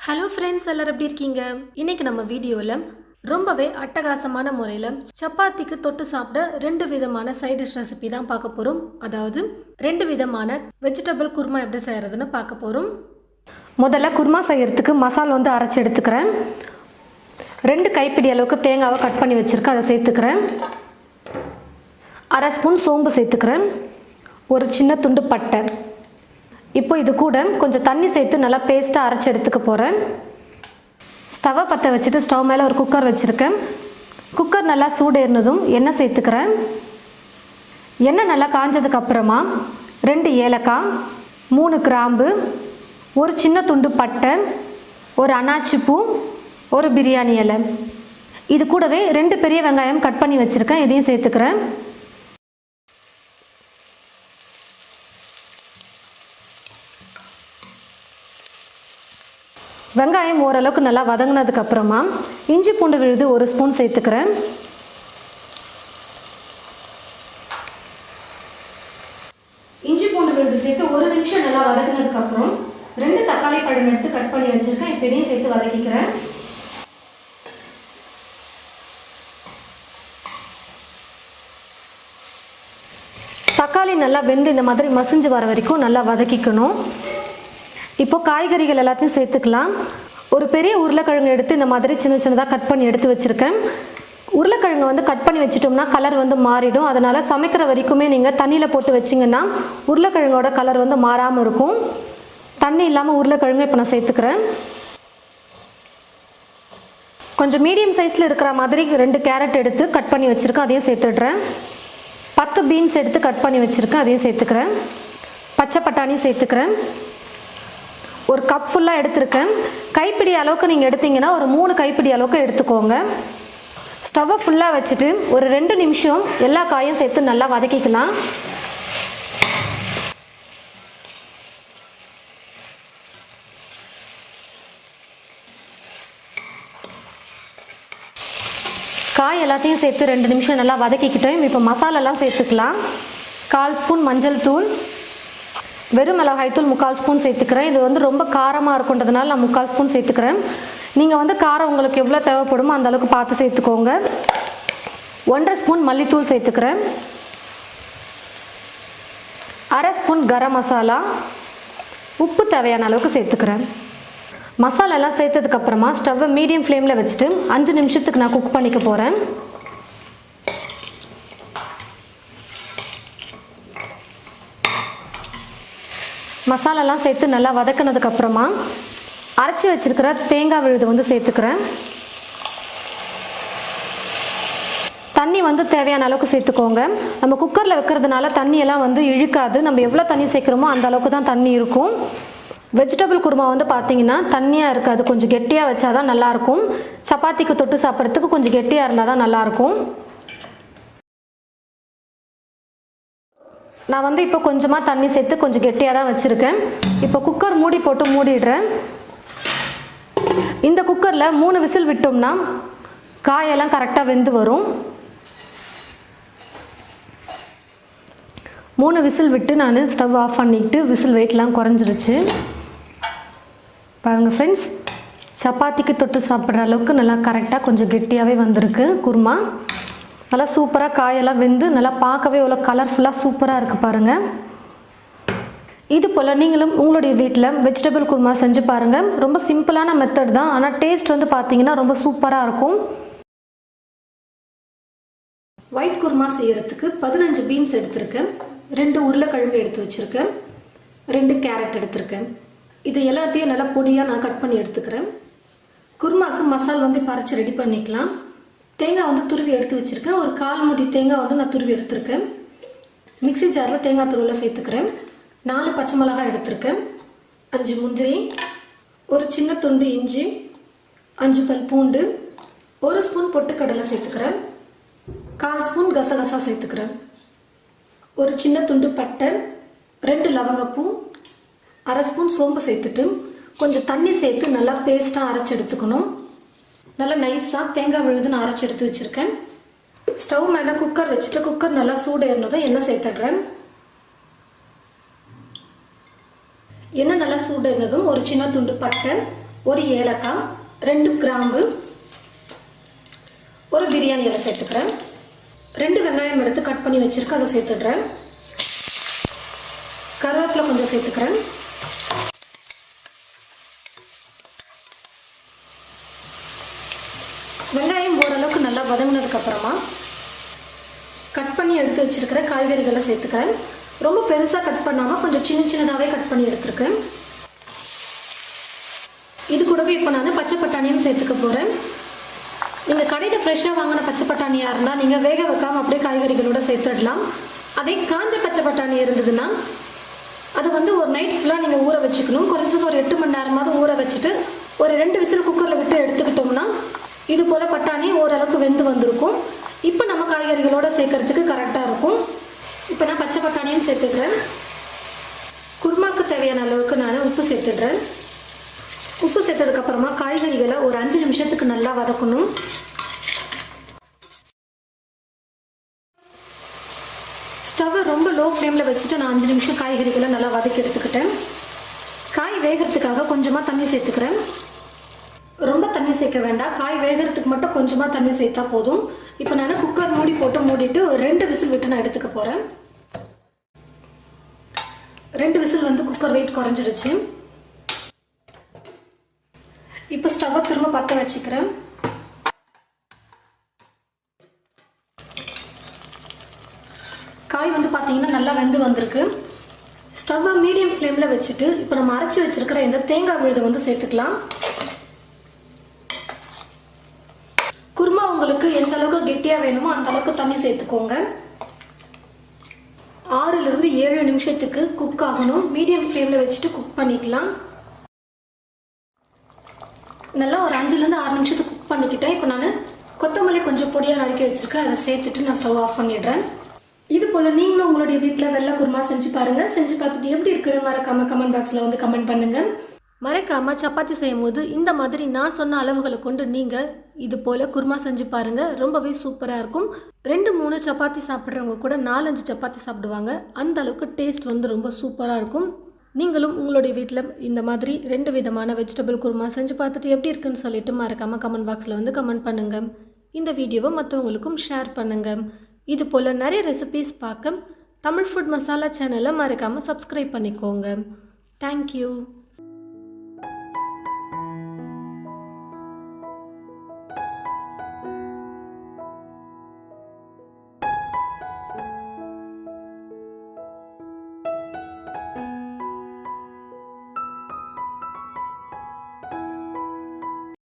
Hello friends, எல்லாரும் எப்படி இருக்கீங்க? இன்னைக்கு நம்ம வீடியோவில் ரொம்பவே அட்டகாசமான முறையில் சப்பாத்திக்கு தொட்டு சாப்பிட 2 விதமான சைட் டிஷ் ரெசிபி தான் பார்க்க போகிறோம். அதாவது 2 விதமான வெஜிடபிள் குருமா எப்படி செய்கிறதுன்னு பார்க்க போகிறோம். முதல்ல குருமா செய்கிறதுக்கு மசாலா அரைச்சி எடுத்துக்கிறேன். 2 கைப்பிடி அளவுக்கு தேங்காவை கட் பண்ணி வச்சுருக்கேன், அதை சேர்த்துக்கிறேன். 1/2 ஸ்பூன் சோம்பு சேர்த்துக்கிறேன். ஒரு சின்ன துண்டு பட்டை. இப்போ இது கூட கொஞ்சம் தண்ணி சேர்த்து நல்லா பேஸ்ட்டாக அரைச்சி எடுத்துக்க போகிறேன். ஸ்டவ்வை பற்ற வச்சுட்டு ஸ்டவ் மேலே ஒரு குக்கர் வச்சுருக்கேன். குக்கர் நல்லா சூடேறினதும் எண்ணெய் சேர்த்துக்கிறேன். எண்ணெய் நல்லா காஞ்சதுக்கப்புறமா 2 ஏலக்காய், 3 கிராம்பு, ஒரு சின்ன துண்டு பட்டை, ஒரு அன்னாச்சி பூ, ஒரு பிரியாணி இலை, இது கூடவே 2 பெரிய வெங்காயம் கட் பண்ணி வச்சுருக்கேன், இதையும் சேர்த்துக்கிறேன். வெங்காயம் ஓரளவுக்கு நல்லா வதங்கினதுக்கப்புறமா இஞ்சி பூண்டு விழுது 1 ஸ்பூன் சேர்த்துக்கிறேன். இஞ்சி பூண்டு விழுது சேர்த்து 1 நிமிஷம் நல்லா வதங்கினதுக்கப்புறம் 2 தக்காளி பழம் எடுத்து கட் பண்ணி வச்சுருக்கேன், இப்போ இதையும் சேர்த்து வதக்கிக்கிறேன். தக்காளி நல்லா வெந்து இந்த மாதிரி மசிஞ்சு வர வரைக்கும் நல்லா வதக்கிக்கணும். இப்போ காய்கறிகள் எல்லாத்தையும் சேர்த்துக்கலாம். ஒரு பெரிய உருளைக்கிழங்கு எடுத்து இந்த மாதிரி சின்ன சின்னதாக கட் பண்ணி எடுத்து வச்சுருக்கேன். உருளைக்கிழங்கு கட் பண்ணி வச்சிட்டோம்னா கலர் மாறிடும். அதனால் சமைக்கிற வரைக்குமே நீங்கள் தண்ணியில் போட்டு வச்சிங்கன்னா உருளைக்கிழங்கோட கலர் மாறாமல் இருக்கும். தண்ணி இல்லாமல் உருளைக்கிழங்கு இப்போ நான் சேர்த்துக்கிறேன். கொஞ்சம் மீடியம் சைஸில் இருக்கிற மாதிரி 2 கேரட் எடுத்து கட் பண்ணி வச்சுருக்கேன், அதையும் சேர்த்துடுறேன். 10 பீன்ஸ் எடுத்து கட் பண்ணி வச்சுருக்கேன், அதையும் சேர்த்துக்கிறேன். பச்சை பட்டாணி சேர்த்துக்கிறேன். ஒரு கப் ஃபுல்லாக எடுத்துருக்கேன். கைப்பிடி அளவுக்கு நீங்கள் எடுத்தீங்கன்னா ஒரு 3 கைப்பிடி அளவுக்கு எடுத்துக்கோங்க. ஸ்டவ்வை ஃபுல்லாக வச்சுட்டு ஒரு 2 நிமிஷம் எல்லா காயும் சேர்த்து நல்லா வதக்கிக்கலாம். காய் எல்லாத்தையும் சேர்த்து 2 நிமிஷம் நல்லா வதக்கிக்கிட்டேன். இப்போ மசாலாலாம் சேர்த்துக்கலாம். 1/4 ஸ்பூன் மஞ்சள் தூள், வெறும் மிளகாய் தூள் 3/4 ஸ்பூன் சேர்த்துக்கிறேன். இது ரொம்ப காரமாக இருக்குன்றதுனால நான் 3/4 ஸ்பூன் சேர்த்துக்கிறேன். நீங்கள் காரம் உங்களுக்கு எவ்வளோ தேவைப்படுமோ அந்த அளவுக்கு பார்த்து சேர்த்துக்கோங்க. 1/2 ஸ்பூன் மல்லித்தூள் சேர்த்துக்கிறேன். 1/2 ஸ்பூன் கரம் மசாலா, உப்பு தேவையான அளவுக்கு சேர்த்துக்கிறேன். மசாலாலாம் சேர்த்ததுக்கப்புறமா ஸ்டவ்வை மீடியம் ஃப்ளேமில் வச்சுட்டு 5 நிமிஷத்துக்கு நான் குக் பண்ணிக்க போகிறேன். மசாலாலாம் சேர்த்து நல்லா வதக்கினதுக்கப்புறமா அரைச்சி வச்சுருக்கிற தேங்காய் விழுது சேர்த்துக்கிறேன். தண்ணி தேவையான அளவுக்கு சேர்த்துக்கோங்க. நம்ம குக்கரில் வைக்கிறதுனால தண்ணியெல்லாம் இழுக்காது. நம்ம எவ்வளோ தண்ணி சேர்க்குறோமோ அந்த அளவுக்கு தான் தண்ணி இருக்கும். வெஜிடபிள் குருமா பார்த்தீங்கன்னா தண்ணியாக இருக்காது, கொஞ்சம் கெட்டியாக வச்சா தான் நல்லாயிருக்கும். சப்பாத்திக்கு தொட்டு சாப்பிட்றதுக்கு கொஞ்சம் கெட்டியாக இருந்தால் தான் நல்லாயிருக்கும். நான் இப்போ கொஞ்சமாக தண்ணி சேர்த்து கொஞ்சம் கெட்டியாக தான் வச்சுருக்கேன். இப்போ குக்கர் மூடி போட்டு மூடிடுறேன். இந்த குக்கரில் 3 விசில் விட்டோம்னா காயெல்லாம் கரெக்டாக வெந்து வரும். 3 விசில் விட்டு நான் ஸ்டவ் ஆஃப் பண்ணிவிட்டு விசில் வெயிட்லாம் குறைஞ்சிருச்சு. பாருங்கள் ஃப்ரெண்ட்ஸ், சப்பாத்திக்கு தொட்டு சாப்பிட்ற அளவுக்கு நல்லா கரெக்டாக கொஞ்சம் கெட்டியாகவே வந்திருக்கு குருமா. நல்லா சூப்பராக காயெல்லாம் வெந்து நல்லா பார்க்கவே இவ்வளோ கலர்ஃபுல்லாக சூப்பராக இருக்குது பாருங்கள். இது போல் நீங்களும் உங்களுடைய வீட்டில் வெஜிடபிள் குருமா செஞ்சு பாருங்கள். ரொம்ப சிம்பிளான மெத்தட் தான், ஆனால் டேஸ்ட் பார்த்தீங்கன்னா ரொம்ப சூப்பராக இருக்கும். ஒயிட் குருமா செய்கிறதுக்கு 15 பீன்ஸ் எடுத்திருக்கேன், 2 உருளைக்கிழங்கு எடுத்து வச்சுருக்கேன், 2 கேரட் எடுத்திருக்கேன். இது எல்லாத்தையும் நல்லா பொடியாக நான் கட் பண்ணி எடுத்துக்கிறேன். குருமாவுக்கு மசாலா பறித்து ரெடி பண்ணிக்கலாம். தேங்காய் துருவி எடுத்து வச்சுருக்கேன். ஒரு 1/4 மூடி தேங்காய் நான் துருவி எடுத்துருக்கேன். மிக்ஸி ஜாரில் தேங்காய் துருவில் சேர்த்துக்கிறேன். 4 பச்சை மிளகாய் எடுத்திருக்கேன், 5 முந்திரி, ஒரு சின்ன துண்டு இஞ்சி, 5 பல் பூண்டு, 1 ஸ்பூன் பொட்டுக்கடலை சேர்த்துக்கிறேன். 1/4 ஸ்பூன் கசகசா சேர்த்துக்கிறேன். ஒரு சின்ன துண்டு பட்டை, 2 லவங்கப்பூ, 1/2 ஸ்பூன் சோம்பு சேர்த்துட்டு கொஞ்சம் தண்ணி சேர்த்து நல்லா பேஸ்ட்டாக அரைச்சி எடுத்துக்கணும். நல்லா நைஸாக தேங்காய் விழுது நான் அரைச்சி எடுத்து வச்சுருக்கேன். ஸ்டவ் மேலே குக்கர் வச்சுட்டு குக்கர் நல்லா சூடு ஏறினதும் எண்ணெய் சேர்த்துடுறேன். எண்ணெய் நல்லா சூடு ஏறினதும் ஒரு சின்ன துண்டு பட்டை, ஒரு ஏலக்காய், 2 கிராம்பு, ஒரு பிரியாணி இலை சேர்த்துக்கிறேன். 2 வெங்காயம் எடுத்து கட் பண்ணி வச்சிருக்கேன், அதை சேர்த்துடுறேன். கருவேப்பிலை கொஞ்சம் சேர்த்துக்கிறேன். வெங்காயம் ஓரளவுக்கு நல்லா வதங்கினதுக்கு அப்புறமா கட் பண்ணி எடுத்து வச்சிருக்கிற காய்கறிகளை சேர்த்துக்கிறேன். ரொம்ப பெருசாக கட் பண்ணாமல் கொஞ்சம் சின்ன சின்னதாகவே கட் பண்ணி எடுத்துருக்கேன். இது கூடவே இப்போ நான் பச்சை பட்டாணியும் சேர்த்துக்க போகிறேன். நீங்கள் கடையில் ஃப்ரெஷ்ஷாக வாங்கின பச்சை பட்டாணியாக இருந்தால் நீங்கள் வேக வைக்காமல் அப்படியே காய்கறிகளோடு சேர்த்துடலாம். அதே காஞ்ச பச்சை பட்டாணி இருந்ததுன்னா அது ஒரு நைட் ஃபுல்லாக நீங்கள் ஊற வச்சுக்கணும். குறைஞ்சது ஒரு 8 மணி நேரமாவது ஊற வச்சுட்டு ஒரு 2 விசில் குக்கரில் விட்டு எடுத்துக்கிட்டோம்னா இது போல் பட்டாணி ஓரளவுக்கு வெந்து வந்திருக்கும். இப்போ நம்ம காய்கறிகளோடு சேர்க்கறதுக்கு கரெக்டாக இருக்கும். இப்போ நான் பச்சை பட்டாணியும் சேர்த்துக்கிறேன். குருமாக்கு தேவையான அளவுக்கு நான் உப்பு சேர்த்துடுறேன். உப்பு சேர்த்ததுக்கப்புறமா காய்கறிகளை ஒரு 5 நிமிஷத்துக்கு நல்லா வதக்கணும். ஸ்டவ்வை ரொம்ப லோ ஃப்ளேமில் வச்சுட்டு நான் 5 நிமிஷம் காய்கறிகளை நல்லா வதக்கி எடுத்துக்கிட்டேன். காய் வேகிறதுக்காக கொஞ்சமாக தண்ணி சேர்த்துக்கிறேன். ரொம்ப தண்ணி சேர்க்க வேண்டாம், காய் வேகிறதுக்கு மட்டும் கொஞ்சமாக தண்ணி சேர்த்தா போதும். இப்போ நான் குக்கர் மூடி போட்டு மூடிட்டு ஒரு 2 விசில் விட்டு நான் எடுத்துக்க போகிறேன். 2 விசில் குக்கர் வெயிட் குறைஞ்சிடுச்சு. இப்போ ஸ்டவ்வை திரும்ப பற்ற வச்சுக்கிறேன். காய் பார்த்தீங்கன்னா நல்லா வெந்து வந்திருக்கு. ஸ்டவ்வை மீடியம் ஃப்ளேமில் வச்சுட்டு இப்போ நம்ம அரைச்சி வச்சிருக்கிற இந்த தேங்காய் விழுதை சேர்த்துக்கலாம். குருமா உங்களுக்கு எந்த அளவுக்கு கெட்டியாக வேணுமோ அந்த அளவுக்கு தண்ணி சேர்த்துக்கோங்க. 6லிருந்து 7 நிமிஷத்துக்கு குக் ஆகணும். மீடியம் ஃப்ளேமில் வச்சுட்டு குக் பண்ணிக்கலாம். நல்லா ஒரு 5லிருந்து 6 நிமிஷத்துக்கு குக் பண்ணிக்கிட்டேன். இப்போ நான் கொத்தமல்லி கொஞ்சம் பொடியாக நறுக்கி வச்சுருக்கேன், அதை சேர்த்துட்டு நான் ஸ்டவ் ஆஃப் பண்ணிடுறேன். இது போல் நீங்களும் உங்களுடைய வீட்டில் வெள்ளை குருமா செஞ்சு பாருங்கள். செஞ்சு பார்த்துட்டு எப்படி இருக்குன்னு மறக்காம கமெண்ட் பாக்ஸில் கமெண்ட் பண்ணுங்கள். மறக்காமல் சப்பாத்தி செய்யும் போது இந்த மாதிரி நான் சொன்ன அளவுகளை கொண்டு நீங்கள் இது போல் குருமா செஞ்சு பாருங்கள். ரொம்பவே சூப்பராக இருக்கும். 2-3 சப்பாத்தி சாப்பிட்றவங்க கூட 4-5 சப்பாத்தி சாப்பிடுவாங்க. அந்த அளவுக்கு டேஸ்ட் ரொம்ப சூப்பராக இருக்கும். நீங்களும் உங்களுடைய வீட்டில் இந்த மாதிரி 2 விதமான வெஜிடபிள் குருமா செஞ்சு பார்த்துட்டு எப்படி இருக்குன்னு சொல்லிட்டு மறக்காமல் கமெண்ட் பாக்ஸில் கமெண்ட் பண்ணுங்கள். இந்த வீடியோவை மற்றவங்களுக்கும் ஷேர் பண்ணுங்கள். இது போல் நிறைய ரெசிபீஸ் பார்க்க தமிழ் ஃபுட் மசாலா சேனலை மறக்காமல் சப்ஸ்கிரைப் பண்ணிக்கோங்க. தேங்க்யூ.